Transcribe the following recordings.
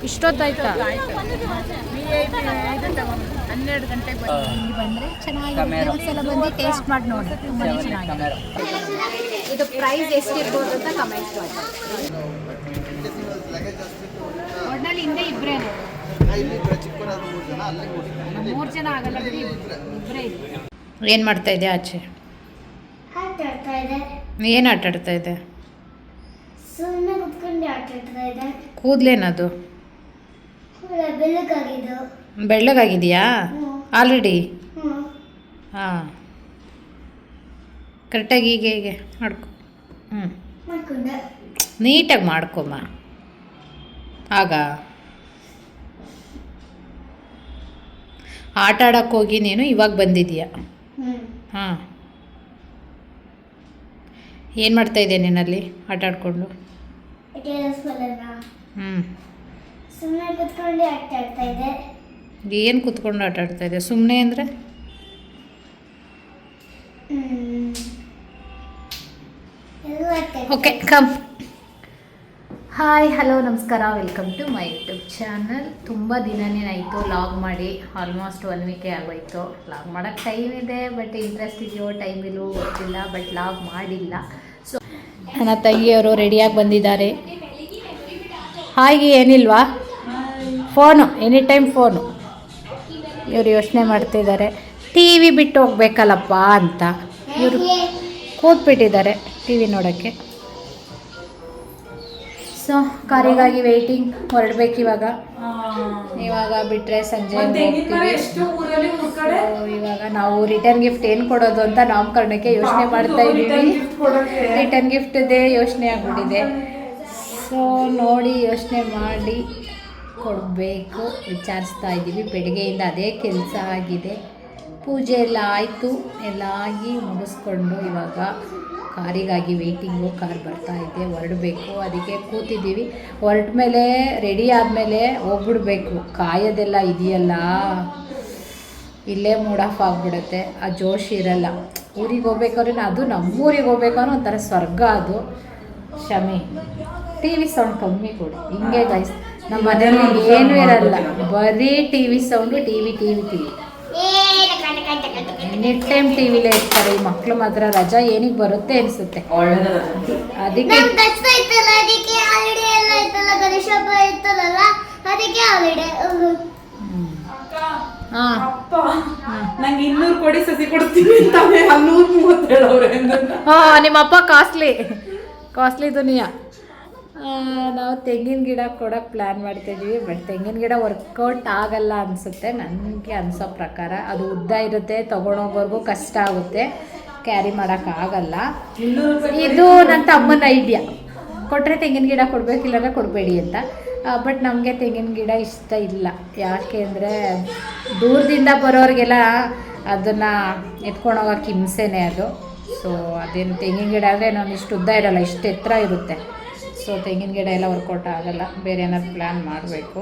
ಇಷ್ಟೊತ್ತಾಯ್ತಾ? 12 ಗಂಟೆಗೆ ಬಂದರೆ ಚೆನ್ನಾಗಿರುತ್ತೆ. ಒಂದ್ಸಲ ಬಂದು ಟೇಸ್ಟ್ ಮಾಡಿ ನೋಡಿ, ತುಂಬಾ ಚೆನ್ನಾಗಿದೆ. ಇದು ಪ್ರೈಸ್ ಎಷ್ಟಿರ್ಬೋದು ಅಂತ ಕಮೆಂಟ್ ಮಾಡಿ. ಒಟ್ನಲ್ಲಿ ಹಿಂದೆ ಇಬ್ಬರೇ, 3 ಜನ ಆಗಲ್ಲ ಬಿಡಿ, ಇಬ್ಬರೇ ಇದೆ. ಏನು ಮಾಡ್ತಾ ಇದೆ ಆಚೆ? ಏನು ಆಟ ಆಡ್ತಾ ಇದೆ? ಕೂದಲೇನದು? ಬೆಳ್ಳಗಾಗಿದೆಯಾ ಆಲ್ರೆಡಿ? ಹಾಂ, ಕರೆಕ್ಟಾಗಿ ಹೀಗೆ ಮಾಡ್ಕೊ. ನೀಟಾಗಿ ಮಾಡ್ಕೊಮ್ಮ. ಆಗ ಆಟ ಆಡೋಕ್ಕೆ ಹೋಗಿ ನೀನು ಇವಾಗ ಬಂದಿದೀಯಾ? ಹಾಂ, ಏನು ಮಾಡ್ತಾಯಿದ್ದೆ ನೀನಲ್ಲಿ ಆಟ ಆಡಿಕೊಂಡು? ಏನು ಕೂತ್ಕೊಂಡು ಆಟ ಆಡ್ತಾ ಇದೆ? ಸುಮ್ಮನೆ ಅಂದರೆ ಓಕೆ ಕಮ್. ಹಾಯ್, ಹಲೋ, ನಮಸ್ಕಾರ, welcome to my YouTube channel. ತುಂಬ ದಿನನೇ ಆಯಿತು ಲಾಗ್ ಮಾಡಿ, ಆಲ್ಮೋಸ್ಟ್ 1 ವೀಕೇ ಆಗೋಯ್ತು. ಲಾಗ್ ಮಾಡೋಕ್ಕೆ ಟೈಮ್ ಇದೆ, ಬಟ್ ಇಂಟ್ರೆಸ್ಟ್ ಇದೆಯೋ ಟೈಮ್ ಇಲ್ಲವೋ ಗೊತ್ತಿಲ್ಲ, ಬಟ್ ಲಾಗ್ ಮಾಡಿಲ್ಲ. ಸೊ ನನ್ನ ತಂಗಿಯವರು ರೆಡಿಯಾಗಿ ಬಂದಿದ್ದಾರೆ. ಹಾಗೆ ಏನಿಲ್ವಾ, ಫೋನು ಎನಿ ಟೈಮ್ ಫೋನು. ಇವರು ಯೋಚನೆ ಮಾಡ್ತಿದ್ದಾರೆ ಟಿ ವಿ ಬಿಟ್ಟು ಹೋಗ್ಬೇಕಲ್ಲಪ್ಪ ಅಂತ. ಇವರು ಕೂತ್ಬಿಟ್ಟಿದ್ದಾರೆ ಟಿ ವಿ ನೋಡೋಕ್ಕೆ. ಸೊ ಕಾರಿಗಾಗಿ ವೆಯ್ಟಿಂಗ್, ಹೊರಡ್ಬೇಕು ಇವಾಗ ಬಿಟ್ಟರೆ ಸಂಜೆ ಹೋಗ್ತೀವಿ. ಇವಾಗ ನಾವು ರಿಟರ್ನ್ ಗಿಫ್ಟ್ ಏನು ಕೊಡೋದು ಅಂತ ನಾಮಕರಣಕ್ಕೆ ಯೋಚನೆ ಮಾಡ್ತಾ ಇದ್ದೀವಿ. ರಿಟರ್ನ್ ಗಿಫ್ಟ್ದೇ ಯೋಚನೆ ಆಗಿಬಿಟ್ಟಿದೆ. ಸೊ ನೋಡಿ ಯೋಚನೆ ಮಾಡಿ ಕೊಡಬೇಕು ವಿಚಾರಿಸ್ತಾ ಇದ್ದೀವಿ. ಬೆಳಗ್ಗೆಯಿಂದ ಅದೇ ಕೆಲಸ ಆಗಿದೆ. ಪೂಜೆ ಎಲ್ಲ ಆಯಿತು, ಎಲ್ಲ ಆಗಿ ಮುಗಿಸ್ಕೊಂಡು ಇವಾಗ ಕಾರಿಗಾಗಿ ವೆಯ್ಟಿಂಗು. ಕಾರ್ ಬರ್ತಾ ಇದೆ, ಹೊರಡಬೇಕು. ಅದಕ್ಕೆ ಕೂತಿದ್ದೀವಿ. ಹೊರಟ ಮೇಲೆ ರೆಡಿ ಆದಮೇಲೆ ಹೋಗ್ಬಿಡ್ಬೇಕು. ಕಾಯೋದೆಲ್ಲ ಇದೆಯಲ್ಲ, ಇಲ್ಲೇ ಮೂಡ್ ಆಫ್ ಆಗಿಬಿಡುತ್ತೆ. ಆ ಜೋಶ್ ಇರಲ್ಲ. ಊರಿಗೆ ಹೋಗ್ಬೇಕಾದ್ರೆ, ಅದು ನಮ್ಮೂರಿಗೆ ಹೋಗ್ಬೇಕಾದ್ರೆ ಒಂಥರ ಸ್ವರ್ಗ ಅದು. ಶಮಿ ಟಿ ವಿ ಸೌಂಡ್ ಕಮ್ಮಿ ಕೊಡಿ. ಹಿಂಗೆ ಗೈಸ್, ನಮ್ಮ ಮನೆಯಲ್ಲಿ ಏನೂ ಇರಲ್ಲ, ಬರೀ T V sound. T V any time ಟಿ ವಿಲೇ ಇರ್ತಾರೆ ಈ ಮಕ್ಕಳು. ಮಾತ್ರ ರಜಾ ಏನಿಗೆ ಬರುತ್ತೆ ಅನಿಸುತ್ತೆ. ಅದಕ್ಕೆ ನಂಗೆ 200 ಕೊಡಿ ಸಸಿ ಕೊಡ್ತೀನಿ ಅಂತ 137 ಹಾಂ, ನಿಮ್ಮಪ್ಪ ಕಾಸ್ಟ್ಲಿ ದುನಿಯಾ. ನಾವು ತೆಂಗಿನ ಗಿಡ ಕೊಡೋಕ್ಕೆ ಪ್ಲ್ಯಾನ್ ಮಾಡ್ತಾಯಿದ್ದೀವಿ. ಬಟ್ ತೆಂಗಿನ ಗಿಡ ವರ್ಕೌಟ್ ಆಗಲ್ಲ ಅನಿಸುತ್ತೆ ನನಗೆ ಅನಿಸೋ ಪ್ರಕಾರ. ಅದು ಉದ್ದ ಇರುತ್ತೆ, ತೊಗೊಂಡೋಗೋರ್ಗೂ ಕಷ್ಟ ಆಗುತ್ತೆ, ಕ್ಯಾರಿ ಮಾಡೋಕ್ಕಾಗಲ್ಲ. ಇದು ನನ್ನ ತಮ್ಮನ ಐಡಿಯಾ. ಕೊಟ್ಟರೆ ತೆಂಗಿನ ಗಿಡ ಕೊಡಬೇಕಿಲ್ಲ ಕೊಡಬೇಡಿ ಅಂತ. ಬಟ್ ನಮಗೆ ತೆಂಗಿನ ಗಿಡ ಇಷ್ಟ ಇಲ್ಲ. ಯಾಕೆ ಅಂದರೆ ದೂರದಿಂದ ಬರೋರಿಗೆಲ್ಲ ಅದನ್ನು ಎತ್ಕೊಂಡು ಹೋಗೋಕ್ಕೆ ಹಿಂಸೆನೇ ಅದು. ಸೊ ಅದೇನು ತೆಂಗಿನ ಗಿಡ ಆದರೆ ನಾನು ಇಷ್ಟು ಉದ್ದ ಇರೋಲ್ಲ, ಇಷ್ಟು ಎತ್ತರ ಇರುತ್ತೆ. ಸೊ ತೆಂಗಿನ ಗಿಡ ಎಲ್ಲ ವರ್ಕೌಟ್ ಆಗೋಲ್ಲ. ಬೇರೆ ಏನಾದ್ರು ಪ್ಲ್ಯಾನ್ ಮಾಡಬೇಕು.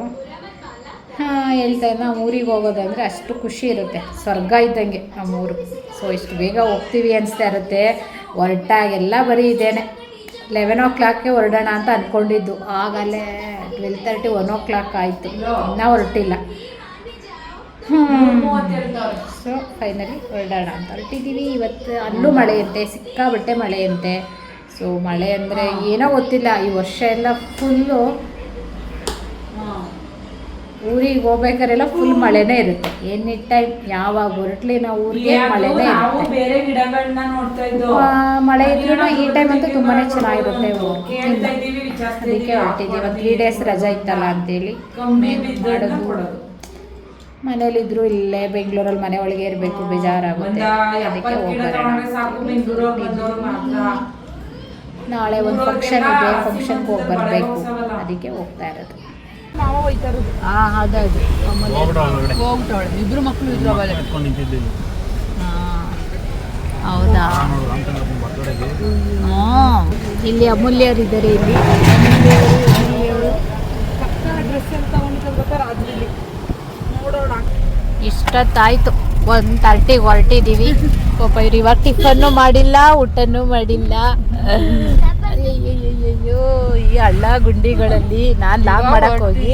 ಹೇಳ್ತಾ ನಾವು ಊರಿಗೆ ಹೋಗೋದಂದರೆ ಅಷ್ಟು ಖುಷಿ ಇರುತ್ತೆ, ಸ್ವರ್ಗ ಇದ್ದಂಗೆ ನಮ್ಮೂರು. ಸೊ ಇಷ್ಟು ಬೇಗ ಹೋಗ್ತೀವಿ ಅನಿಸ್ತಾ ಇರುತ್ತೆ. ಹೊರಟಾಗೆಲ್ಲ ಬರೀ ಇದೇನೆ. 11 o'clockಗೆ ಹೊರಡೋಣ ಅಂತ ಅಂದ್ಕೊಂಡಿದ್ದು, ಆಗಲೇ 12:30 1 o'clock ಆಯಿತು, ಇನ್ನೂ ಹೊರಟಿಲ್ಲ. ಸೊ ಫೈನಲಿ ಹೊರಡೋಣ ಅಂತ ಹೊರಟಿದ್ದೀವಿ. ಇವತ್ತು ಅಲ್ಲೂ ಮಳೆಯಂತೆ, ಸಿಕ್ಕಾಬಟ್ಟೆ ಮಳೆಯಂತೆ. ಸೊ ಮಳೆ ಅಂದರೆ ಏನೋ ಗೊತ್ತಿಲ್ಲ, ಈ ವರ್ಷ ಎಲ್ಲ ಫುಲ್ಲು ಊರಿಗೆ ಹೋಗ್ಬೇಕಾರೆಲ್ಲ ಫುಲ್ ಮಳೆನೇ ಇರುತ್ತೆ. ಎನಿ ಟೈಮ್ ಯಾವಾಗ ಹೊರಟ್ಲಿ ನಾವು ಊರಿಗೆ ಮಳೆನೇ ಇರುತ್ತೆ. ಮಳೆ ಇದ್ರೂ ಈ ಟೈಮ್ ಅಂತೂ ತುಂಬಾ ಚೆನ್ನಾಗಿರುತ್ತೆ. ಅದಕ್ಕೆ ಹೊರಟಿದ್ದೀವಿ. ಒಂದು 3 days ರಜಾ ಇತ್ತಲ್ಲ ಅಂತೇಳಿ ಮಾಡೋದು. ಮನೇಲಿದ್ರು ಇಲ್ಲೇ ಬೆಂಗಳೂರಲ್ಲಿ ಮನೆ ಒಳಗೆ ಇರಬೇಕು, ಬೇಜಾರಾಗುತ್ತೆ. ಅದಕ್ಕೆ ಹೋಗ್ಬರೋಣ. ನಾಳೆ ಒಂದು ಫಂಕ್ಷನ್ ಇದೆ, ಫಂಕ್ಷನ್ಗೆ ಹೋಗಿ ಬರಬೇಕು, ಅದಕ್ಕೆ ಹೋಗ್ತಾ ಇರೋದು. ಹಾಂ ಅದೌದು, ಹೋಗ್ತಾಳೆ. ಇಬ್ಬರು ಮಕ್ಕಳು ಇದ್ರು ಅವಳೆ. ಹಾಂ ಹೌದಾ? ಹಾಂ, ಇಲ್ಲಿ ಅಮೂಲ್ಯರು ಇದ್ದಾರೆ. ಇಲ್ಲಿ ಇಷ್ಟೊತ್ತಾಯಿತು, 1:30ಗೆ ಹೊರಟಿದ್ದೀವಿ. ಪಾಪ ಇವ್ರು ಇವಾಗ ಟಿಫನ್ನು ಮಾಡಿಲ್ಲ, ಊಟನೂ ಮಾಡಿಲ್ಲ. ಅಯ್ಯಯ್ಯೋ, ಈ ಹಳ್ಳ ಗುಂಡಿಗಳಲ್ಲಿ ನಾನು ಲಾಗ್ ಮಾಡಕ್ ಹೋಗಿ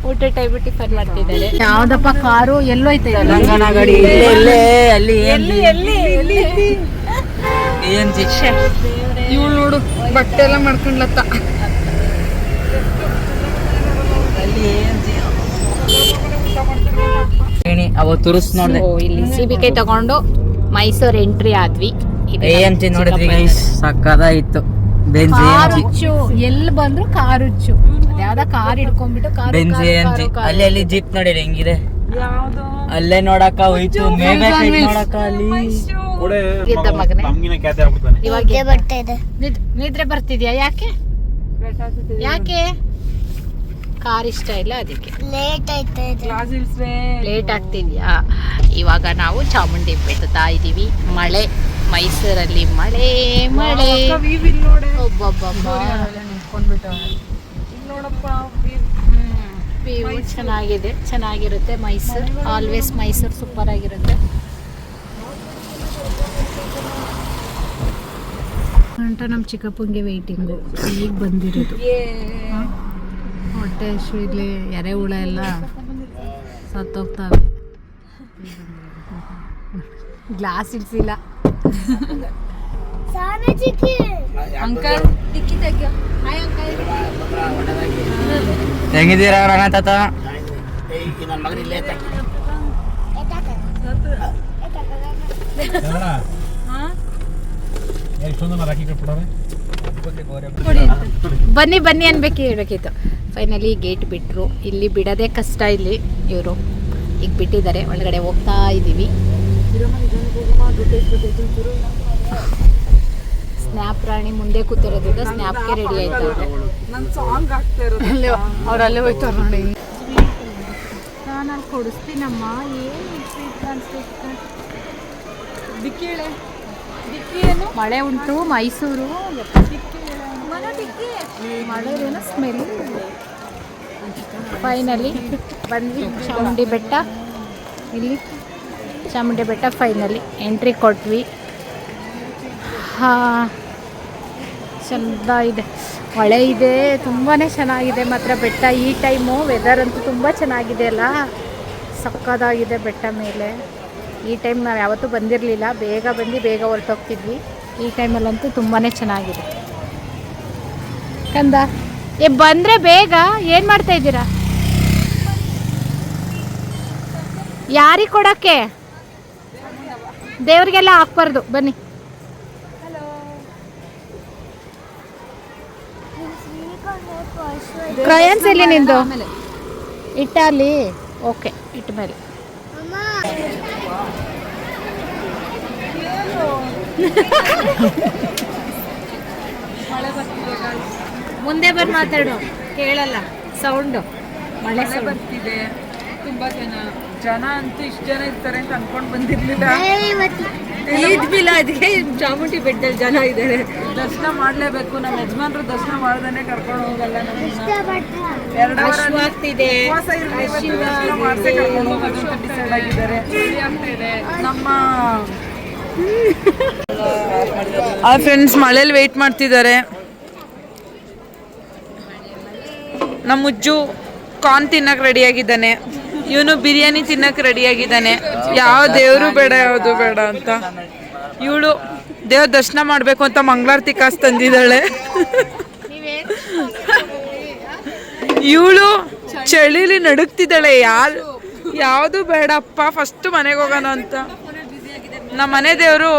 ಊಟ ಟೈಮ್ ಟಿಫನ್ ಮಾಡ್ತಿದ್ದಾರೆ. ಯಾವ್ದಪ್ಪ ಕಾರು ಎಲ್ಲೋಯ್ತು? ತೆಲಂಗಾಣ ಗಾಡಿ ಇಲ್ಲೇ ಅಲ್ಲಿ ಇವಳು ನೋಡು ಬಟ್ಟೆ ಎಲ್ಲ ಮಾಡ್ಕೊಂಡ್ಲತ್ತ. ಅವ ತುರುಸ್ ನೋಡ್ದೆ. ಇಲ್ಲಿ CBK ತಗೊಂಡು ಮೈಸೂರು ಎಂಟ್ರಿ ಆದ್ವಿ. AMG ನೋಡಿದ್ರಿ ಗೈಸ್, ಸಕ್ಕದಾಗಿತ್ತು. ಬೆಂಜ್ AMG, ಎಲ್ಲಿ ಬಂದ್ರು ಕಾರುಚ್ಚು. ಯಾವ್ದ ಕಾರ್ ಹಿಡ್ಕೊಂಡ್ಬಿಟ್ಟು ಬೆಂಜ್ AMG. ಅಲ್ಲಿ ಜೀಪ್ ನೋಡಿರಿ ಹೆಂಗಿದೆ, ಅಲ್ಲೇ ನೋಡಕ ಹೋಯ್ತು. ನೋಡಕ ಅಲ್ಲಿ ನಿದ್ರೆ ಬರ್ತಿದ್ಯಾ? ಯಾಕೆ ಕಾರ್ ಇಷ್ಟ ಇಲ್ಲ, ಅದಕ್ಕೆ ಲೇಟ್ ಆಗ್ತಿದ್ಯಾ? ಇವಾಗ ನಾವು ಚಾಮುಂಡಿ ಬೆಟ್ಟತಾ ಇದೀವಿ. ಮಳೆ, ಮೈಸೂರಲ್ಲಿ ಮಳೆ ಮಳೆ. ಚೆನ್ನಾಗಿದೆ, ಚೆನ್ನಾಗಿರುತ್ತೆ ಮೈಸೂರು. ಆಲ್ವೇಸ್ ಮೈಸೂರು ಸೂಪರ್ ಆಗಿರುತ್ತೆ. ಅಂತ ನಮ್ಮ ಚಿಕ್ಕಪ್ಪಂಗೆ ವೇಟಿಂಗು, ಈಗ ಬಂದಿರೋದು. ಹೊಟ್ಟೆ ಇಲ್ಲಿ ಎರೆಹುಳ ಎಲ್ಲ ಸತ್ತೋಗ್ತಾವೆ. ಗ್ಲಾಸ್ ಇಳಿಸಿಲ್ಲ. ಹೆಂಗಿದ್ದೀರಾ ರಂಗ ತಾತ? ಬನ್ನಿ ಬನ್ನಿ ಅನ್ಬೇಕು, ಹೇಳ್ಬೇಕಿತ್ತು. ಫೈನಲಿ ಗೇಟ್ ಬಿಟ್ಟರು. ಇಲ್ಲಿ ಬಿಡೋದೇ ಕಷ್ಟ. ಇಲ್ಲಿ ಇವರು ಈಗ ಬಿಟ್ಟಿದ್ದಾರೆ. ಒಳಗಡೆ ಹೋಗ್ತಾ ಇದ್ದೀವಿ. ಸ್ನ್ಯಾಪ್ ರಾಣಿ ಮುಂದೆ ಕೂತಿರೋದ್ರಿಂದ ಸ್ನ್ಯಾಪ್ಗೆ ರೆಡಿ ಆಯ್ತಾರೆ. ಅವ್ರಲ್ಲೇ ಹೋಯ್ತಾರ ನೋಡಿ. ನಾನು ಅಲ್ಲಿ ಕೊಡಿಸ್ತೀನಮ್ಮ. ಏನು ಮಳೆ ಉಂಟು ಮೈಸೂರು. ಮಳೆದೇನೋ ಸ್ಮೆಲ್. ಫೈನಲಿ ಬಂದ್ವಿ ಚಾಮುಂಡಿ ಬೆಟ್ಟ. ಇಲ್ಲಿ ಚಾಮುಂಡಿ ಬೆಟ್ಟ ಫೈನಲಿ ಎಂಟ್ರಿ ಕೊಟ್ವಿ. ಚೆಂದ ಇದೆ, ಮಳೆ ಇದೆ, ತುಂಬಾ ಚೆನ್ನಾಗಿದೆ ಮಾತ್ರ ಬೆಟ್ಟ. ಈ ಟೈಮು ವೆದರ್ ಅಂತೂ ತುಂಬ ಚೆನ್ನಾಗಿದೆ ಅಲ್ಲ, ಸಕ್ಕದಾಗಿದೆ ಬೆಟ್ಟ ಮೇಲೆ. ಈ ಟೈಮ್ ನಾವು ಯಾವತ್ತೂ ಬಂದಿರಲಿಲ್ಲ. ಬೇಗ ಬಂದು ಬೇಗ ಹೊರಟೋಗ್ತಿದ್ವಿ. ಈ ಟೈಮಲ್ಲಂತೂ ತುಂಬಾ ಚೆನ್ನಾಗಿದೆ. ಕಂದ ಬಂದರೆ ಬೇಗ. ಏನು ಮಾಡ್ತಾ ಇದ್ದೀರಾ? ಯಾರಿಗೆ ಕೊಡೋಕ್ಕೆ? ದೇವ್ರಿಗೆಲ್ಲ ಹಾಕ್ಬಾರ್ದು. ಬನ್ನಿ. ಕ್ರಯನ್ಸ್ ಎಲ್ಲಿ ನಿಂದು? ಇಟ್ಟ ಅಲ್ಲಿ. ಓಕೆ, ಇಟ್ಟ ಮೇಲೆ. ಮುಂದೆ ಬಂದು ಮಾತಾಡು, ಕೇಳಲ್ಲ ಸೌಂಡು. ಮಳೆ ಬರ್ತಿದೆ. ತುಂಬಾ ಜನ ಅಂತೂ ಇಷ್ಟು ಜನ ಇರ್ತಾರೆ ಅಂತ ಅನ್ಕೊಂಡ್ ಬಂದಿರ್ಲಿಲ್ಲ. ಅದಕ್ಕೆ ಚಾಮುಂಡಿ ಬೆಟ್ಟದಲ್ಲಿ ಜನ ಇದ್ದಾರೆ. ದರ್ಶನ ಮಾಡ್ಲೇಬೇಕು. ನಮ್ಮ ಯಜಮಾನ್ರು ದರ್ಶನ ಮಾಡ್ದೇನೆ ಕರ್ಕೊಂಡು ಹೋಗಲ್ಲ. ನಮ್ಮ ಫ್ರೆಂಡ್ಸ್ ಮಳೇಲಿ ವೇಟ್ ಮಾಡ್ತಿದ್ದಾರೆ. ನಮ್ಮ ಮುಜ್ಜು ಕಾರ್ನ್ ತಿನ್ನಕ್ಕೆ ರೆಡಿಯಾಗಿದ್ದಾನೆ. ಇವನು ಬಿರಿಯಾನಿ ತಿನ್ನಕ್ಕೆ ರೆಡಿಯಾಗಿದ್ದಾನೆ. ಯಾವ ದೇವರು ಬೇಡ ಯಾವುದು ಬೇಡ ಅಂತ. ಇವಳು ದೇವ್ರ ದರ್ಶನ ಮಾಡಬೇಕು ಅಂತ ಮಂಗಳಾರತಿ ಕಾಸು ತಂದಿದ್ದಾಳೆ. ಇವಳು ಚಳಿಲಿ ನಡುಕ್ತಿದ್ದಾಳೆ. ಯಾವುದು ಬೇಡಪ್ಪ, ಫಸ್ಟ್ ಮನೆಗೆ ಹೋಗೋಣ ಅಂತ. ನಮ್ಮ ಮನೆ ದೇವರು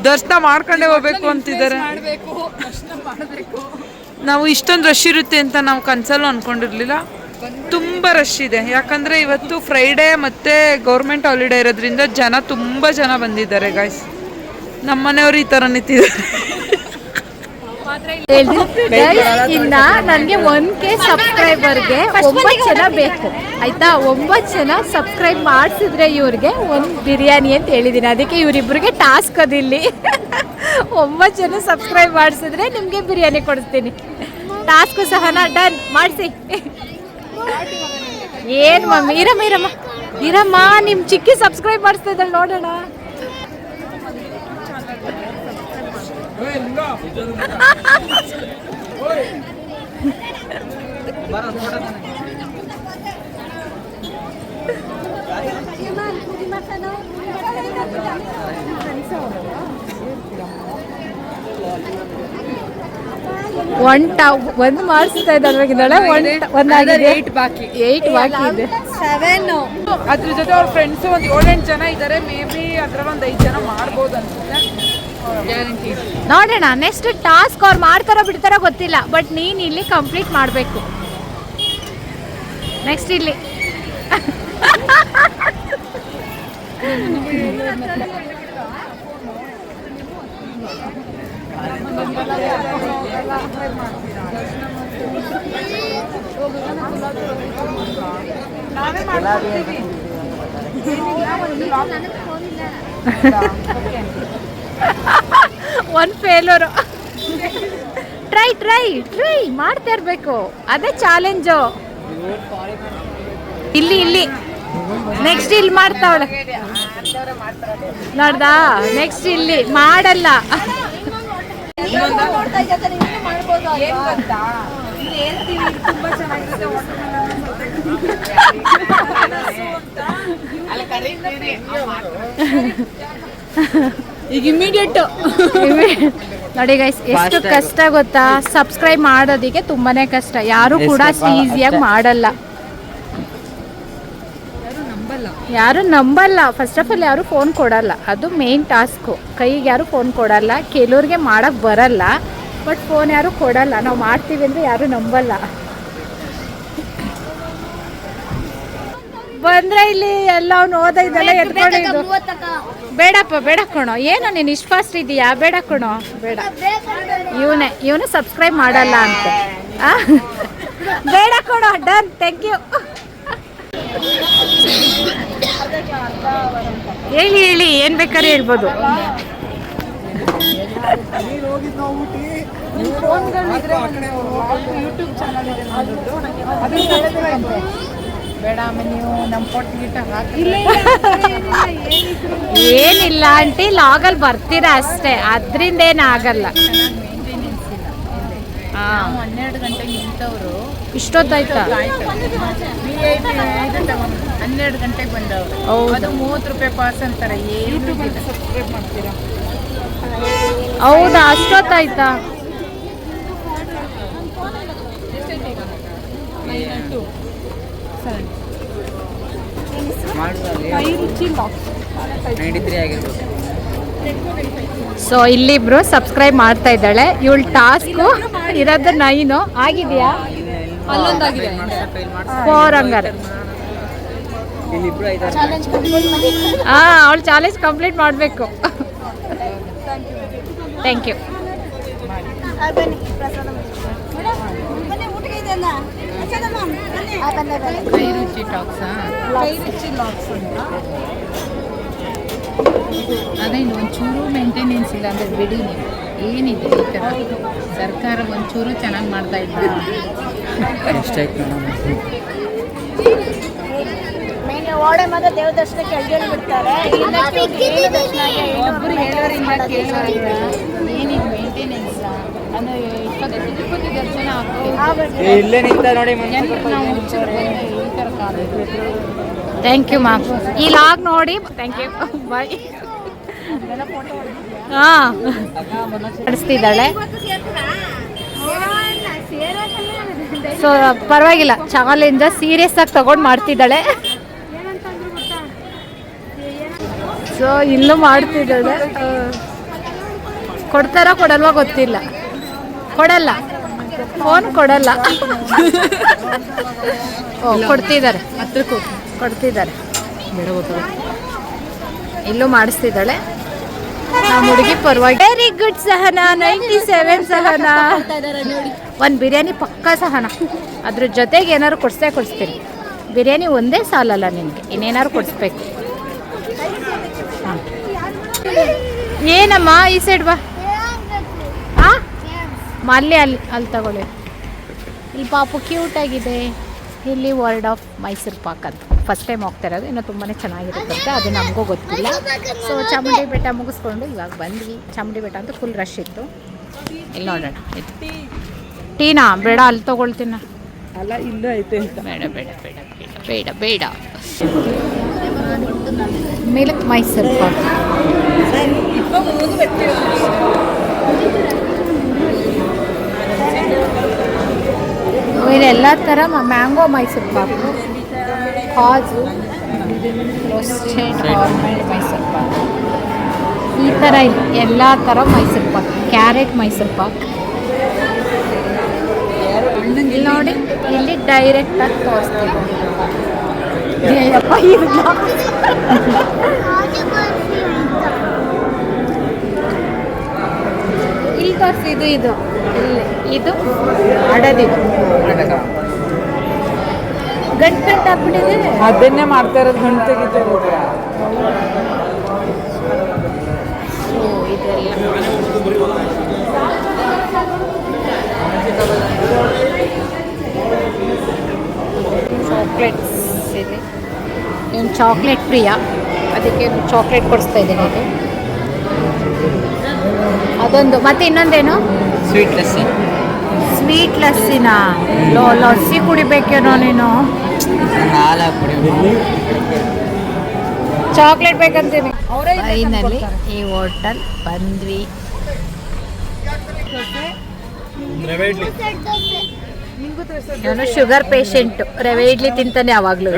ದರ್ಶನ ಮಾಡ್ಕೊಂಡೇ ಹೋಗ್ಬೇಕು ಅಂತಿದ್ದಾರೆ. ನಾವು ಇಷ್ಟೊಂದು ರಶ್ ಇರುತ್ತೆ ಅಂತ ನಾವು ಕನ್ಸಲ್ಲೂ ಅಂದ್ಕೊಂಡಿರಲಿಲ್ಲ. ತುಂಬ ರಶ್ ಇದೆ. ಯಾಕಂದರೆ ಇವತ್ತು ಫ್ರೈಡೇ ಮತ್ತು ಗೌರ್ಮೆಂಟ್ ಹಾಲಿಡೇ ಇರೋದ್ರಿಂದ ತುಂಬ ಜನ ಬಂದಿದ್ದಾರೆ ಗಾಯ್ಸ್. ನಮ್ಮ ಮನೆಯವರು ಈ ಥರ ನಿಂತಿದ್ದಾರೆ. ಇನ್ನ ನನಗೆ 1K ಸಬ್ಸ್ಕ್ರೈಬರ್ಗೆ 9 ಜನ ಬೇಕು ಆಯ್ತಾ. 9 ಜನ ಸಬ್ಸ್ಕ್ರೈಬ್ ಮಾಡಿಸಿದ್ರೆ ಇವ್ರಿಗೆ ಒಂದು ಬಿರಿಯಾನಿ ಅಂತ ಹೇಳಿದ್ದೀನಿ. ಅದಕ್ಕೆ ಇವರಿಬ್ಬರಿಗೆ ಟಾಸ್ಕ್ ಅದಿಲ್ಲಿ. 9 ಜನ ಸಬ್ಸ್ಕ್ರೈಬ್ ಮಾಡಿಸಿದ್ರೆ ನಿಮಗೆ ಬಿರಿಯಾನಿ ಕೊಡಿಸ್ತೀನಿ. ಟಾಸ್ಕು ಸಹನಾ ಡನ್ ಮಾಡಿಸಿ. ಏನು ಮಮ್ಮಿ? ಇರಮ್ಮ ನಿಮ್ಮ ಚಿಕ್ಕಿ ಸಬ್ಸ್ಕ್ರೈಬ್ ಮಾಡಿಸ್ತಾ ಇದ್ದಾಳೆ ನೋಡೋಣ. ಒಂದು ಮಾಡಿಸ್ತಾ ಇದ್ದಾಳೆ ಒಂದಾಗಿದೆ 8 ಬಾಕಿ ಇದೆ. ಅದ್ರ ಜೊತೆ ಅವ್ರ ಫ್ರೆಂಡ್ಸ್ ಒಂದು 7-8 ಜನ ಇದ್ದಾರೆ. ಮೇ ಬಿ ಅದ್ರ ಒಂದು 5 ಜನ ಮಾಡ್ಬೋದು ಅನ್ಸುತ್ತೆ. ಗ್ಯಾರಂಟಿ ನೋಡೋಣ. ನೆಕ್ಸ್ಟ್ ಟಾಸ್ಕ್ ಅವ್ರು ಮಾಡ್ತಾರೋ ಬಿಡ್ತಾರೋ ಗೊತ್ತಿಲ್ಲ, ಬಟ್ ನೀನು ಇಲ್ಲಿ ಕಂಪ್ಲೀಟ್ ಮಾಡಬೇಕು. ನೆಕ್ಸ್ಟ್ ಇಲ್ಲಿ ನಾವೇ ಮಾಡ್ತೀವಿ. ಒಂದು ಫೇಲರು. ಟ್ರೈ ಮಾಡ್ತಾ ಇರಬೇಕು, ಅದೇ ಚಾಲೆಂಜು. ಇಲ್ಲಿ ನೆಕ್ಸ್ಟ್ ಇಲ್ಲಿ ಮಾಡ್ತಾವಳೆ ನೋಡ್ದಾ. ನೆಕ್ಸ್ಟ್ ಇಲ್ಲಿ ಮಾಡಲ್ಲ. ತುಂಬಾ ಚೆನ್ನಾಗಿರುತ್ತೆ. ಈಗ ಇಮಿಡಿಯೇಟ್ ನೋಡಿ ಗೈಸ್, ಎಷ್ಟು ಕಷ್ಟ ಗೊತ್ತಾ ಸಬ್ಸ್ಕ್ರೈಬ್ ಮಾಡೋದಿಕ್ಕೆ. ತುಂಬಾನೇ ಕಷ್ಟ. ಯಾರು ಕೂಡ ಈಸಿಯಾಗಿ ಮಾಡಲ್ಲ, ಯಾರು ನಂಬಲ್ಲ. ಫಸ್ಟ್ ಆಫ್ ಆಲ್ ಯಾರು ಫೋನ್ ಕೊಡಲ್ಲ, ಅದು ಮೇನ್ ಟಾಸ್ಕು. ಕೈಗೆ ಯಾರು ಫೋನ್ ಕೊಡಲ್ಲ. ಕೆಲವ್ರಿಗೆ ಮಾಡಕ್ಕೆ ಬರಲ್ಲ, ಬಟ್ ಫೋನ್ ಯಾರು ಕೊಡಲ್ಲ. ನಾವು ಮಾಡ್ತೀವಿ ಅಂದರೆ ಯಾರು ನಂಬಲ್ಲ. ಬಂದ್ರೆ ಇಲ್ಲಿ ಎಲ್ಲ ಓದ ಇದೆಲ್ಲ ಎತ್ಕೊಂಡಿದ್ದು. ಬೇಡ ಕಣೋ, ಏನೋ ನೀನು ಇಷ್ಟು ಫಾಸ್ಟ್ ಇದೀಯಾ? ಬೇಡ ಕಣೋ, ಬೇಡ. ಇವನು ಸಬ್ಸ್ಕ್ರೈಬ್ ಮಾಡಲ್ಲ ಅಂತ. ಬೇಡ ಕಣೋ, ಡನ್, ಥ್ಯಾಂಕ್ ಯು. ಹೇಳಿ ಏನ್ ಬೇಕಾದ್ರೆ ಹೇಳ್ಬೋದು. ಯೂಟ್ಯೂಬ್ ಚಾನಲ್ ಬೇಡ ನೀವು ನಮ್ಮ ಫೋಟೋ ಗೀಟ ಏನಿಲ್ಲ ಆಂಟಿ, ಲಾಗಲ್ಲಿ ಬರ್ತೀರಾ ಅಷ್ಟೇ, ಅದರಿಂದ ಏನಾಗಲ್ಲ. 12 ಗಂಟೆಗೆ ನಿಂತವರು ಇಷ್ಟೊತ್ತಾಯ್ತಾ? 12 ಗಂಟೆಗೆ ಬಂದವರು. ಅದು 30 ರೂಪಾಯಿ ಪಾಸ್ ಅಂತಾರೆ. ಸಬ್ಸ್ಕ್ರೈಬ್ ಮಾಡ್ತೀರಾ? ಹೌದಾ, ಅಷ್ಟೊತ್ತಾಯ್ತಾ? ಸೊ ಇಲ್ಲಿಬ್ರು ಸಬ್ಸ್ಕ್ರೈಬ್ ಮಾಡ್ತಾ ಇದ್ದಾಳೆ. ಇವಳು ಟಾಸ್ಕು ಇರೋದು 9 ಆಗಿದೆಯಾ? 4 ಹಂಗಾರೆ. ಅವಳು ಚಾಲೆಂಜ್ ಕಂಪ್ಲೀಟ್ ಮಾಡಬೇಕು. Thank you. ಕೈರುಚಿ ಟಾಕ್ಸ್ ಅಂತ ಅದೇ ಒಂಚೂರು ಮೇಂಟೆನೆನ್ಸ್ ಇಲ್ಲ ಅಂದರೆ ಬಿಡಿ. ನೀವು ಏನಿದೆ ಈ ಥರ ಸರ್ಕಾರ ಒಂಚೂರು ಚೆನ್ನಾಗಿ ಮಾಡ್ತಾ ಇದ್ದಾರೆ. ಓಡೆ ಮಾತ್ರ ದೇವ ದರ್ಶನಕ್ಕೆ ಎಳ್ಜೋರು ಬಿಡ್ತಾರೆ. ಒಬ್ಬರು ಹೇಳೋರಿಂದ ಕೇಳೋರಿಂದ ಏನಿದೆ ಮೇಂಟೆನೆನ್ಸ್ ಅಂದರೆ ತಿರುಪತಿ ದರ್ಶನ ಥ್ಯಾಂಕ್ ಯು ಮ್ಯಾಮ್. ಈ ಲಾಗ್ ನೋಡಿ ಥ್ಯಾಂಕ್ ಯು, ಬಾಯ್. ಹಾಂ, ನಡೆಸ್ತಿದ್ದಾಳೆ. ಸೊ ಪರವಾಗಿಲ್ಲ, ಚಾಲೆಂಜ್ ಸೀರಿಯಸ್ ಆಗಿ ತಗೊಂಡು ಮಾಡ್ತಿದ್ದಾಳೆ. ಸೊ ಇಲ್ಲೂ ಮಾಡ್ತಿದ್ದಾಳೆ. ಕೊಡ್ತಾರೋ ಕೊಡಲ್ವಾ ಗೊತ್ತಿಲ್ಲ. ಕೊಡಲ್ಲ, ಫೋನ್ ಕೊಡಲ್ಲ. ಓ, ಕೊಡ್ತಿದ್ದಾರೆ, ಕೊಡ್ತಿದ್ದಾರೆ. ಇಲ್ಲೂ ಮಾಡಿಸ್ತಿದ್ದಾಳೆ ನಮ್ಮ ಹುಡುಗಿ ಪರವಾಗಿ. Very good Sahana, 97 Sahana. ಒಂದು ಬಿರಿಯಾನಿ ಪಕ್ಕ ಸಹನಾ. ಅದ್ರ ಜೊತೆಗೆ ಏನಾದ್ರು ಕೊಡಿಸ್ತೀನಿ. ಬಿರಿಯಾನಿ ಒಂದೇ ಸಾಲಲ್ಲ ನಿನಗೆ, ಇನ್ನೇನಾದ್ರು ಕೊಡಿಸ್ಬೇಕು. ಏನಮ್ಮ ಈ ಸೈಡ್ ಬಾ. ಅಲ್ಲಿ ತಗೊಳ್ಳಿ. ಇಲ್ಲಿ ಪಾಪು ಕ್ಯೂಟ್ ಆಗಿದೆ. ಇಲ್ಲಿ ವರ್ಡ್ ಆಫ್ ಮೈಸೂರು ಪಾಕ್ ಅಂತ ಫಸ್ಟ್ ಟೈಮ್ ಹೋಗ್ತಾ ಇರೋದು. ಇನ್ನೂ ತುಂಬಾ ಚೆನ್ನಾಗಿರುತ್ತಂತೆ, ಅದು ನಮಗೂ ಗೊತ್ತಿಲ್ಲ. ಸೊ ಚಾಮುಂಡಿ ಬೆಟ್ಟ ಮುಗಿಸ್ಕೊಂಡು ಇವಾಗ ಬಂದ್ವಿ. ಚಾಮುಂಡಿ ಬೆಟ್ಟ ಅಂತೂ ಫುಲ್ ರಶ್ ಇತ್ತು. ಇಲ್ಲಿ ನೋಡೋಣ, ಟೀನಾ ಬೇಡ, ಅಲ್ಲಿ ತೊಗೊಳ್ತೀನ. ಅಲ್ಲ ಇಲ್ಲೂ ಐತೆ ಅಂತ. ಬೇಡ ಬೇಡ ಬೇಡ ಬೇಡ ಬೇಡ ಬೇಡ. ಮಿಲ್ಕ್ ಮೈಸೂರು ಪಾಕ್, ಇಲ್ಲೆಲ್ಲ ಥರ ಮ್ಯಾಂಗೋ ಮೈಸೂರು ಪಾಕು, ಕಾಜು, ರೋಸ್ಟೆಡ್ ಆಲ್ಮಂಡ್ ಮೈಸೂರು ಪಾಕ್, ಈ ಥರ ಇದೆ ಎಲ್ಲ ಥರ ಮೈಸೂರು ಪಾಕ್. ಕ್ಯಾರೆಟ್ ಮೈಸೂರು ಪಾಕ್ ಇಲ್ಲಿ ನೋಡಿ, ಇಲ್ಲಿ ಡೈರೆಕ್ಟಾಗಿ ತೋರಿಸ್ತೀವಿ. ಇಲ್ಲಿ ತೋರಿಸಿ, ಇದು ಇಲ್ಲಿ ಇದು ಅಡದಿದು ಗಂಟು ಹಾಕ್ಬಿಟ್ಟಿದೆ. ಅದನ್ನೇ ಮಾಡ್ತಾ ಇರೋದು, ಗಂಟು ತೆಗಿತಾ ಇರೋದು. ಚಾಕ್ಲೇಟ್ಸ್ ಇದೆ. ಇವನು ಚಾಕ್ಲೇಟ್ ಪ್ರಿಯ, ಅದಕ್ಕೆ ಚಾಕ್ಲೇಟ್ ಕೊಡಿಸ್ತಾ ಇದ್ದೀನಿ. ಇದು ಅದೊಂದು, ಮತ್ತೆ ಇನ್ನೊಂದೇನು ಸ್ವೀಟ್ ಲಸ್ಸಿ. ಸ್ವೀಟ್ ಲಸ್ಸಿನ ಲಸ್ಸಿ ಕುಡಿಬೇಕೇನೋ ನೀನು. ಚಾಕ್ಲೇಟ್ ಬೇಕಂತೀವಿ. ಫೈನಲಿ ಈ ಹೋಟೆಲ್ ಬಂದ್ವಿ. ನಾನು ಶುಗರ್ ಪೇಷಂಟ್, ರವೆ ಇಡ್ಲಿ ತಿಂತಾನೆ ಯಾವಾಗ್ಲೂ.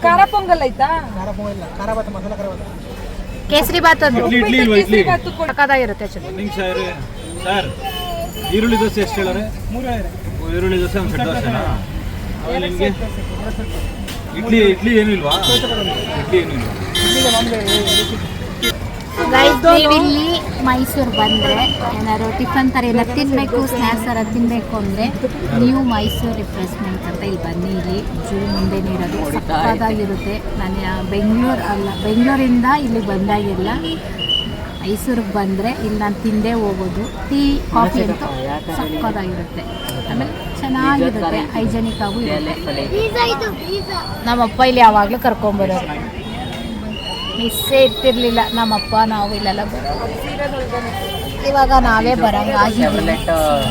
ಖಾರ ಪೊಂಗಲ್ ಆಯ್ತಾ? ಕೇಸರಿ ಬಾತ್ ಅದು ಸಕ್ಕತ್ತಾಗಿರುತ್ತೆ. ಸರ್ ಈರುಳ್ಳಿ ದೋಸೆ ಎಷ್ಟು ಹೇಳೋರೆ? ಈರುಳ್ಳಿ ದೋಸೆ ಒಂದು ಸೆಟ್ ದೋಸೆನಾ? ಆಮೇಲೆ ನಿಮಗೆ ಇಡ್ಲಿ ಏನೂ ಇಲ್ವಾ? ಇಡ್ಲಿ ಏನೂ ಇಲ್ವಾ? ನೀವು ಇಲ್ಲಿ ಮೈಸೂರು ಬಂದರೆ ಏನಾದ್ರು ಟಿಫನ್ ಥರ ಎಲ್ಲ ತಿನ್ನಬೇಕು, ಸ್ನ್ಯಾಕ್ಸ್ ಥರ ತಿನ್ನಬೇಕು ಅಂದರೆ ನೀವು ಮೈಸೂರು ರಿಫ್ರೆಶ್ಮೆಂಟ್ ಅಂತ ಇಲ್ಲಿ ಬನ್ನಿ. ಇಲ್ಲಿ ಜೂ ಮುಂದೆನೇ ಇರೋದು, ಸಕ್ಕತ್ತಾಗಿರುತ್ತೆ. ನಾನು ಬೆಂಗಳೂರಿಂದ ಇಲ್ಲಿ ಬಂದಾಗೆಲ್ಲ ಮೈಸೂರಿಗೆ ಬಂದರೆ ಇಲ್ಲಿ ನಾನು ತಿಂದೇ ಹೋಗೋದು. ಟೀ ಕಾಫಿ ಅಂತೂ ಸಕ್ಕತ್ತಾಗಿರುತ್ತೆ, ಆಮೇಲೆ ಚೆನ್ನಾಗಿರುತ್ತೆ, ಹೈಜೆನಿಕ್ ಆಗೂ ಇರುತ್ತೆ. ನಮ್ಮಪ್ಪ ಇಲ್ಲಿ ಯಾವಾಗಲೂ ಕರ್ಕೊಂಬರೋರು, ಮಿಸ್ಸೇ ಇರ್ತಿರ್ಲಿಲ್ಲ ನಮ್ಮಪ್ಪ. ನಾವು ಇಲ್ಲೆಲ್ಲ ಬರೋದು, ಇವಾಗ ನಾವೇ ಬರೋಂಗಾಗಿದ್ದೀವಿ.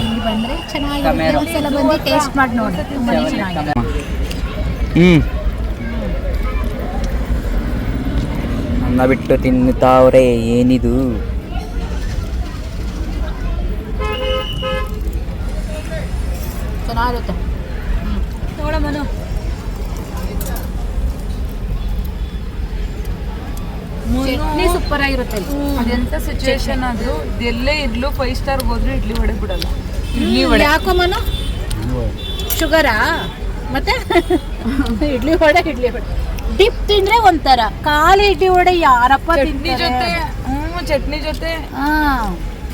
ಇಲ್ಲಿ ಬಂದರೆ ಚೆನ್ನಾಗಿರುತ್ತೆ. ಒಂದ್ಸಲ ಬಂದು ಟೇಸ್ಟ್ ಮಾಡಿ ನೋಡಿ, ತುಂಬಾ ಚೆನ್ನಾಗಿದೆ. ಅನ್ನ ಬಿಟ್ಟು ತಿನ್ನುತ್ತಾವ್ರೆ, ಏನಿದು? ಚೆನ್ನಾಗಿರುತ್ತೆ. ನೋಡಮ್ಮನು ಚಟ್ನಿ ಸೂಪರ್ ಆಗಿರುತ್ತೆ. ಅದೆಂತ ಸಿಚುವೇಶನ್ ಆದ್ರೂ ಎಲ್ಲೇ ಇರ್ಲು 5 ಸ್ಟಾರ್ ಹೋದ್ರು ಇಡ್ಲಿ ವಡೆ ಬಿಡಲ್ಲ. ಇಡ್ಲಿ ವಡೆ ಯಾಕಮ್ಮನು ಶುಗರಾ? ಮತ್ತೆ ಇಡ್ಲಿ ವಡೆ ಡಿಪ್ ತಿಂದ್ರೆ ಒಂಥರ, ಖಾಲಿ ಇಡ್ಲಿ ವಡೆ ಯಾರಪ್ಪ ಚಟ್ನಿ ಜೊತೆ. ಚಟ್ನಿ ಜೊತೆ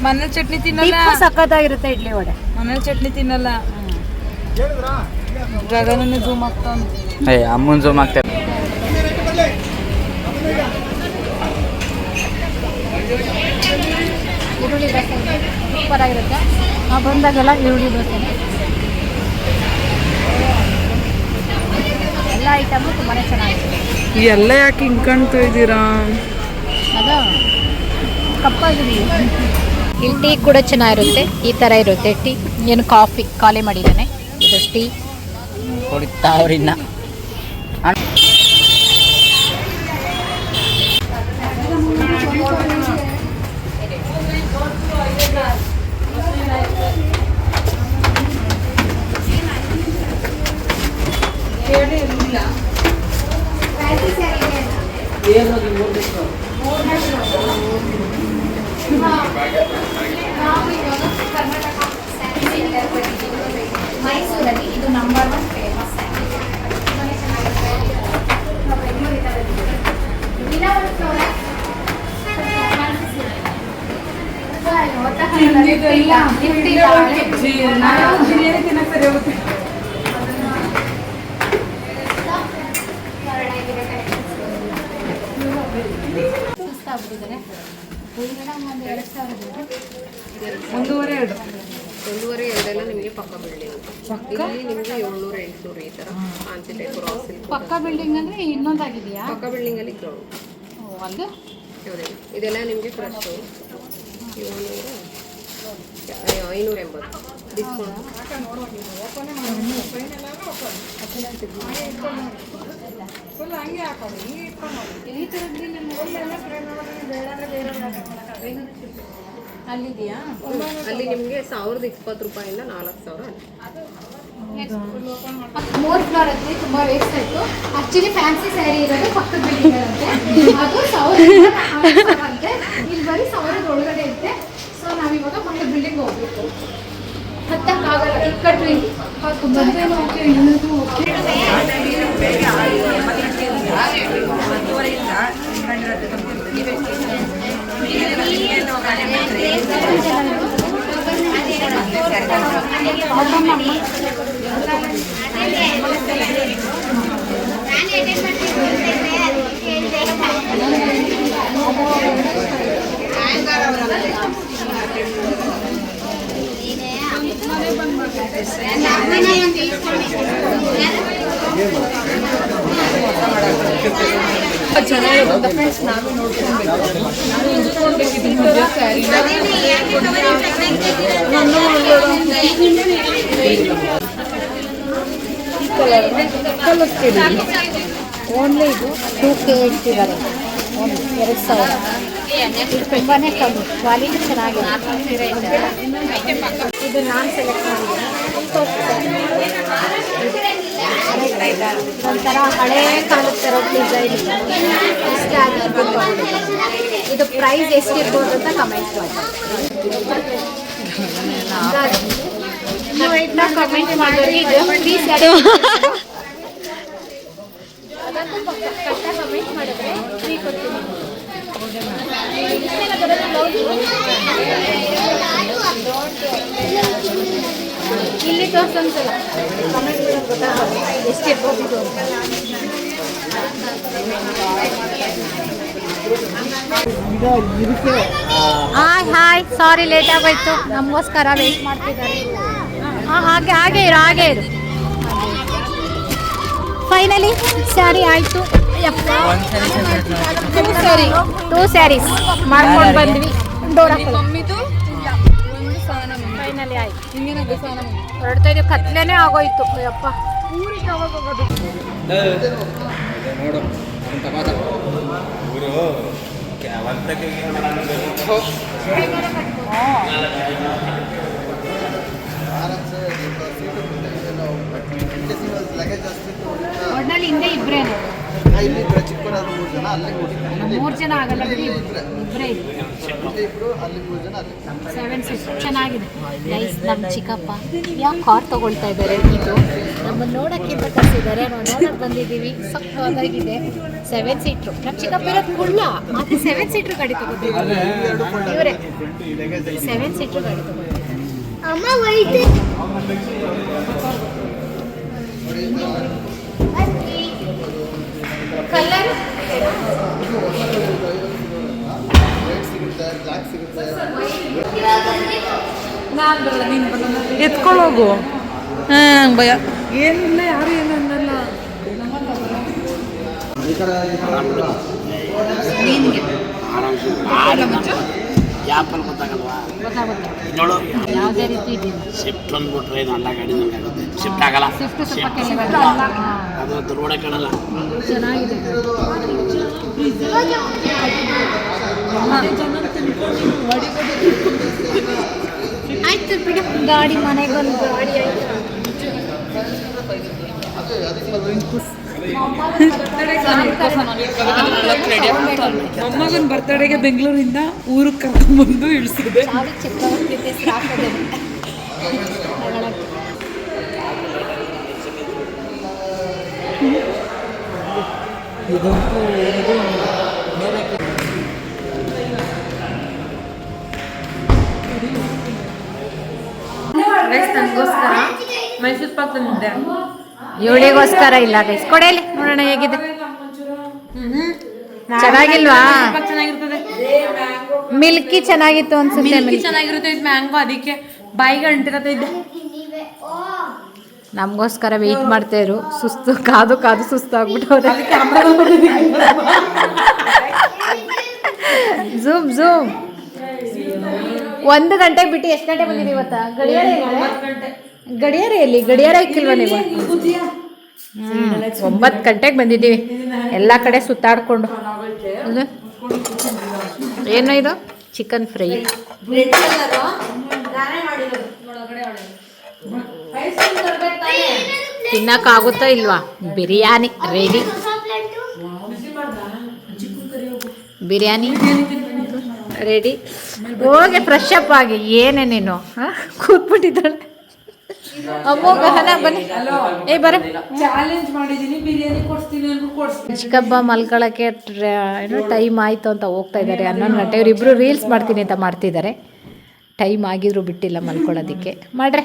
ಮನೇಲಿ ಚಟ್ನಿ ತಿನ್ನಲ್ಲ. ಸಕ್ಕತ್ತಾಗಿರುತ್ತೆ ಇಡ್ಲಿ ವಡೆ. ಮನೇಲಿ ಚಟ್ನಿ ತಿನ್ನಲ್ಲ. ಗಗನನ್ನು ಜೂಮ್ ಆಗ್ತಾನೆ. ಅಮ್ಮನ್ ಜೂಮ್ ಆಗ್ತಾರೆ. ಈರುಳ್ಳಿ ದೋಸೆ ಸೂಪರ್ ಆಗಿರುತ್ತೆ. ನಾವು ಬಂದಾಗೆಲ್ಲ ಈರುಳ್ಳಿ ದೋಸೆ, ಎಲ್ಲ ಐಟಮು ತುಂಬಾ ಚೆನ್ನಾಗಿದೆ. ಎಲ್ಲ ಯಾಕೆ ಹಿಂಗ್ ಕಾಣ್ತಾ ಇದ್ದೀರಾ? ಅದು ಕಪ್ಪಾಗಿದೆ. ಇಲ್ಲಿ ಟೀ ಕೂಡ ಚೆನ್ನಾಗಿರುತ್ತೆ. ಈ ಥರ ಇರುತ್ತೆ ಟೀ. ಏನು ಕಾಫಿ ಖಾಲಿ ಮಾಡಿದ್ದಾನೆ, ಇದು ಟೀ ಕೊಡ್ತಾವ್ರಿನ್ನ. ಮೈಸೂರಲ್ಲಿ ಇದು ನಂಬರ್ 1 ಫೇಮಸ್. ಒಂದೂವರೆ 2 2.5 2 ನಿಮಗೆ ಪಕ್ಕ ಬಿಲ್ಡಿಂಗ್ ಇಲ್ಲಿ ನಿಮಗೆ 700-800 ಈ ಥರ ಫ್ಯಾನ್ಸಿ ಟೈಪ್ ರಾ ಸಿಲ್ಕ್ ಪಕ್ಕ ಬಿಲ್ಡಿಂಗ್ ಅಂದರೆ ಇನ್ನೊಂದಾಗಿದೆಯಾ? ಪಕ್ಕ ಬಿಲ್ಡಿಂಗಲ್ಲಿ ಗ್ರೌಂಡ್ ಅಲ್ಲಿ ಹೌದೇ ಇದೆಲ್ಲ ನಿಮಗೆ ಫ್ರೆಶ್ 580 ಡಿಸ್ಕೌಂಟ್. ಅಲ್ಲಿದೆಯಾ? ಅಲ್ಲಿ ನಿಮಗೆ 1020 ರೂಪಾಯಿಂದ 4000 ಮೋರ್ ಫ್ಲೋರ್ ಹತ್ರ ತುಂಬ ವೇಸ್ಟ್ ಆಯಿತು. ಆ್ಯಕ್ಚುಲಿ ಫ್ಯಾನ್ಸಿ ಸ್ಯಾರಿ ಇರೋದು ಪಕ್ಕದ ಬಿಲ್ಡಿಂಗ್ ಅಂತೆ, ಅದು 1000 ಅಂತೆ, ಇಲ್ಲಿ ಬರೀ 1000 ಒಳಗಡೆ ಇರುತ್ತೆ. ಸೊ ನಾವಿವಾಗ ಪಕ್ಕದ ಬಿಲ್ಡಿಂಗ್ ಹೋಗ್ಬೇಕು. ಹತ್ತಕ್ಕಾಗಲ್ಲ, ಇಕ್ಕಟ್ರಿ ತುಂಬ ಚೆನ್ನಾಗಿರುತ್ತೆ ಫ್ರೆಂಡ್ಸ್. ನಾವೇ ಓನ್ಲಿ ಇದು 2K ಇಟ್ಟಿದ್ದಾರೆ, 2000. ಇದು ತುಂಬಾ ಕಮ್ಮಿ, ಕ್ವಾಲಿಟಿ ಚೆನ್ನಾಗಿದೆ. ಇದು ನಾನು ಸೆಲೆಕ್ಟ್ ಮಾಡಿದ್ದೀನಿ. ಒಂಥರ ಹಳೇ ಕಾಲದ ಥರ ಡಿಸೈನ್ ಇಷ್ಟ ಆಗಿರ್ಬೋದು. ಇದು ಪ್ರೈಸ್ ಎಷ್ಟಿರ್ಬೋದು ಅಂತ ಕಮೆಂಟ್ ಮಾಡಿ. ಇದು ಪ್ಲೀಸ್ ಅದಕ್ಕೂ ಕಮೆಂಟ್ ಮಾಡಿದ್ರೆ ಫ್ರೀ ಕೊಡ್ತೀನಿ. ಇಲ್ಲಿ ತೋರ್ಸಂತಲ್ಲ ಕಮೆಂಟ್ ಮಾಡೋದು ಗೊತ್ತಾಗಲ್ಲ ಎಷ್ಟಿರ್ಬೋದು ಇದು ಅಂತ. ಹಾಯ್ ಸಾರಿ ಲೇಟ್ ಆಗೋಯ್ತು, ನಮಗೋಸ್ಕರ ವೆಯ್ಟ್ ಮಾಡ್ತಿದ್ದಾರೆ. ಹಾಗೆ ಇರು. ಫೈನಲಿ ಸ್ಯಾರಿ ಆಯಿತು. ಟೂ ಸ್ಯಾರೀಸ್ ಮಾಡ್ಕೊಂಡು ಬಂದ್ವಿ. ಫೈನಲಿ ಆಯ್ತು. ಹೊರಡ್ತಾ ಇದೀವಿ, ಕತ್ಲೇನೆ ಆಗೋಯ್ತು. ಯಪ್ಪ ಊರಿಗೆ ಯಾವಾಗ ಹೋಗೋದು? ನೋಡು ಒಟ್ನಲ್ಲಿ ಹಿಂದೆ ಇಬ್ಬರೇನು? 3 ಜನ ಆಗಲ್ಲ ಬಿಡಿ, ಇಬ್ಬರೇ ಇದೆ. 7 ಸೀಟ್ ಚೆನ್ನಾಗಿದೆ. ನೈಸ್. ನಮ್ಮ ಚಿಕ್ಕಪ್ಪ ಯಾವ ಕಾರ್ ತೊಗೊಳ್ತಾ ಇದ್ದಾರೆ, ಇದು ನಮ್ಮನ್ನು ನೋಡೋಕ್ಕಿಂತ ಕಳಿಸಿದ್ದಾರೆ. ನಾವು ನೋಡೋಕೆ ಬಂದಿದ್ದೀವಿ. ಸಕ್ಕತ್ತಾಗಿದೆ. 7 ಸೀಟ್ರು. ನಮ್ಮ ಚಿಕ್ಕಪ್ಪ ಇರೋದು ಕುಳ್ಳ, ಆದರೆ 7 ಸೀಟ್ರು ಗಾಡಿ ತೊಗೊತಿದ್ದಾರೆ ಇವರೇ. 7 ಸೀಟ್ರು ಗಾಡಿ ತೊಗೊಳ್ತಾರೆ. ಅಮ್ಮ ವೈಟ್ ಕಲರ್ ಎತ್ಕೊಳ್ಳೋಗು. ಭಯ ಏನಿಲ್ಲ, ಯಾರು ಏನು ಅನ್ನಲ್ಲ. ಯಾವುದೇ ರೀತಿ ಶಿಫ್ಟ್ ಅಂದ್ಬಿಟ್ರೆ ಇದು ಅಲ್ಲ ಗಾಡಿ ನಮ್ಗೆ ಆಗುತ್ತೆ. ಶಿಫ್ಟ್ ಆಗಲ್ಲ, ಅದು ರೋಡೇ ಕಾಣಲ್ಲ. ಚೆನ್ನಾಗಿದೆ. ಆಯ್ತು ಬಿಡು, ಗಾಡಿ ಮನೆಗೆ ಒಂದು ಗಾಡಿ ಆಯ್ತು. ಮೊಮ್ಮಗನ ಬರ್ತಡೆಗೆ ಬೆಂಗಳೂರಿಂದ ಊರಿಗೆ ಕರ್ಕೊಂಡ್ಬಂದು ಇಳಿಸಿದೆ. ಚಕ್ರವರ್ತಿ ಸಾಕದೆ ನನಗೋಸ್ಕರ ಮೈಸೂರು ಪಾಕ್ ತಂದಿದ್ದೆ. ಇವಳಿಗೋಸ್ಕರ ಇಲ್ಲ ಗೈಸ್. ಕೊಡಲಿ ನೋಡೋಣ ಹೇಗಿದೆ. ಚೆನ್ನಾಗಿಲ್ವಾ? ಚೆನ್ನಾಗಿರ್ತದೆ. ಮಿಲ್ಕಿ ಚೆನ್ನಾಗಿತ್ತು ಅನ್ಸುತ್ತೆ. ಮಿಲ್ಕಿ ಚೆನ್ನಾಗಿರುತ್ತೆ. ಇದು ಮ್ಯಾಂಗೋ, ಅದಕ್ಕೆ ಬಾಯಿಗೆ ಅಂಟಿರತ್ತೆ. ಇದೆ ನಮಗೋಸ್ಕರ ವೆಯ್ಟ್ ಮಾಡ್ತಾಯಿದ್ರು. ಸುಸ್ತು ಕಾದು ಕಾದು ಸುಸ್ತಾಗ್ಬಿಟ್ಟವ್ರೆ. ಝೂಮ್ ಝೂಮ್ 1 ಗಂಟೆಗೆ ಬಿಟ್ಟು ಎಷ್ಟು ಗಂಟೆ ಬಂದಿದ್ದೀವಿ ಇವತ್ತ? ಗಡಿಯಾರ ಎಲ್ಲಿ? ಗಡಿಯಾರ ಇಕ್ಕಿಲ್ವ ನೀವು? 9 ಗಂಟೆಗೆ ಬಂದಿದ್ದೀವಿ. ಎಲ್ಲ ಕಡೆ ಸುತ್ತಾಡ್ಕೊಂಡು. ಏನು ಇದು? Chicken fry. ತಿನ್ನಕ್ಕಾಗುತ್ತಾ ಇಲ್ವಾ? ಬಿರಿಯಾನಿ ರೆಡಿ. ಬಿರಿಯಾನಿ ರೆಡಿ. ಹೋಗಿ ಫ್ರೆಶ್ ಅಪ್ ಆಗಿ. ಏನೇ ನೀನು ಕೂತ್ಬಿಟ್ಟಿದ್ದಾಳೆ. ಅಮ್ಮೋ ಗಹನ ಬನ್ನಿ. ಏ ಬರ. ಚಾಲೆಂಜ್ ಮಾಡಿದೀನಿ, ಬಿರಿಯಾನಿ ಕೊಡ್ತೀನಿ ಅಂದ್ರೂ ಕೊಡ್ತೀನಿ. ಚಿಕ್ಕಬ್ಬ ಮಲ್ಕೊಳ್ಳೋಕ್ಕೆ ಏನೋ ಟೈಮ್ ಆಯಿತು ಅಂತ ಹೋಗ್ತಾ ಇದ್ದಾರೆ. 11 ಗಂಟೆ. ಇವರಿಬ್ಬರು ರೀಲ್ಸ್ ಮಾಡ್ತೀನಿ ಅಂತ ಮಾಡ್ತಿದ್ದಾರೆ. ಟೈಮ್ ಆಗಿದ್ರು ಬಿಟ್ಟಿಲ್ಲ ಮಲ್ಕೊಳ್ಳೋದಕ್ಕೆ. ಮಾಡ್ರೆ.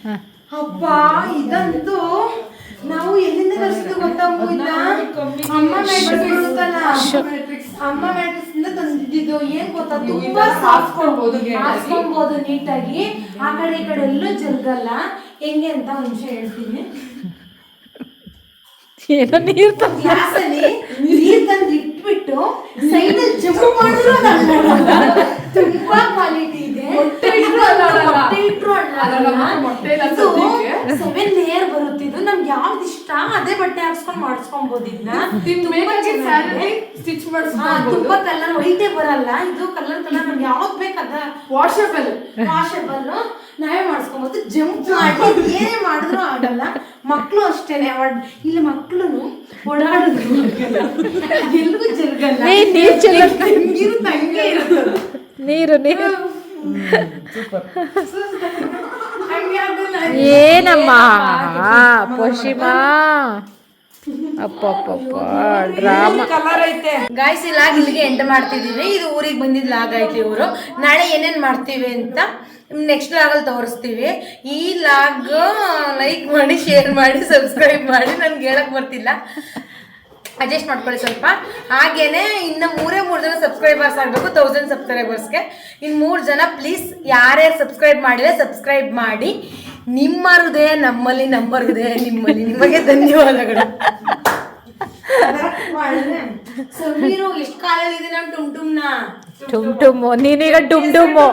ಹಾಂ ಅಪ್ಪ ಇದಂತೂ ನಾವು ಎಲ್ಲಿಂದ ಕಳಿಸಿದ್ದು ಗೊತ್ತಾ? ಅಮ್ಮ ಮ್ಯಾಟ್ರಿಕ್ಸ್ ಇಂದ ತಂದಿದ್ದು. ಏನ್ ಗೊತ್ತಾ, ತುಂಬಾ ಸಾಫ್ಟ್ ಹಾಕ್ಸ್ಕೊಬಹುದು ನೀಟಾಗಿ. ಆ ಕಡೆ ಈ ಕಡೆ ಎಲ್ಲೂ ಜರುಗಲ್ಲ. ಹೆಂಗೆ ಅಂತ ಒಂದ್ ನಿಮಿಷ ಹೇಳ್ತೀನಿ. ಏನೋ ನೀರು ಗ್ಲಾಸಲ್ಲಿ ನೀರ್ ತಂದು ಇಟ್ಬಿಟ್ಟು ಸೈಡ್ ಜಂಪ್ ಮಾಡಿದ್ರು ತುಂಬಾ ಕ್ವಾಲಿಟಿ ಇದೆ. 7 ಲೇಯರ್ ಬರುತ್ತೆ. ಇದು ನಮ್ಗೆ ಯಾವ್ದು ಇಷ್ಟ ಅದೇ ಬಟ್ಟೆ ಹಾಕ್ಸ್ಕೊಂಡು ಮಾಡಿಸ್ಕೊಬಹುದು. ಇದನ್ನ ತುಂಬಾ ಕಲರ್ ವೈಟೇ ಬರಲ್ಲ. ಇದು ಕಲರ್ ನಮ್ಗೆ ಯಾವ್ದು ಬೇಕದ ವಾಷಬಲ್ ನಾವೇ ಮಾಡಿಸ್ಕೊಬಹುದು. ಜಂಪ್ ಮಾಡಿ ಏನೇ ಮಾಡಿದ್ರು ಆಗಲ್ಲ. ಮಕ್ಕಳು ಅಷ್ಟೇನೆ. ಇಲ್ಲಿ ಮಕ್ಕಳು ಓಡಾಡಿದ್ರು ಎಲ್ಗೂ ಜರುಗಲ್ಲ. ನೀರು ತಂಗೆ ಇರ್ತದೆ. ನೀರು ಏನಮ್ಮ ಪೋಷಿಮಾ ಅಪ್ಪಪ್ಪ ಡ್ರಾಮಾ. ಗಾಯ್ಸ್ ಈ ಲಾಗ್ ಇಲ್ಲಿಗೆ ಎಂಡ್ ಮಾಡ್ತಿದೀವಿ. ಇದು ಊರಿಗೆ ಬಂದಿದ್ದ ಲಾಗ್ ಐತಿ. ಇವರು ನಾಳೆ ಏನೇನ್ ಮಾಡ್ತೀವಿ ಅಂತ ನೆಕ್ಸ್ಟ್ ಲಾಗಲ್ಲಿ ತೋರಿಸ್ತೀವಿ. ಈ ಲಾಗ್ ಲೈಕ್ ಮಾಡಿ, ಶೇರ್ ಮಾಡಿ, ಸಬ್ಸ್ಕ್ರೈಬ್ ಮಾಡಿ. ನನ್ಗೆ ಹೇಳಕ್ ಬರ್ತಿಲ್ಲ, ಅಡ್ಜಸ್ಟ್ ಮಾಡ್ಕೊಳ್ಳಿ ಸ್ವಲ್ಪ. ಹಾಗೇನೆ ಇನ್ನು 3 ಜನ ಸಬ್ಸ್ಕ್ರೈಬರ್ಸ್ ಆಗಬೇಕು 1000 ಸಬ್ಸ್ಕ್ರೈಬರ್ಸ್ಗೆ. ಇನ್ನು 3 ಜನ ಪ್ಲೀಸ್ ಯಾರ್ಯಾರು ಸಬ್ಸ್ಕ್ರೈಬ್ ಮಾಡಿದ್ರೆ ಸಬ್ಸ್ಕ್ರೈಬ್ ಮಾಡಿ. ನಿಮ್ಮ ಹೃದಯ ನಮ್ಮಲ್ಲಿ, ನಮ್ಮ ಹೃದಯ ನಿಮ್ಮಲ್ಲಿ. ನಿಮಗೆ ಧನ್ಯವಾದಗಳು. ಸಮೀರು ಎಷ್ಟು ಕಾಲದಲ್ಲಿ ಟುಮ್ ಟುಮ್ನ ಟುಮ್ ಟುಮ್ಮು. ನೀನೀಗ ಡುಮ್ ಡುಮ್ಮು.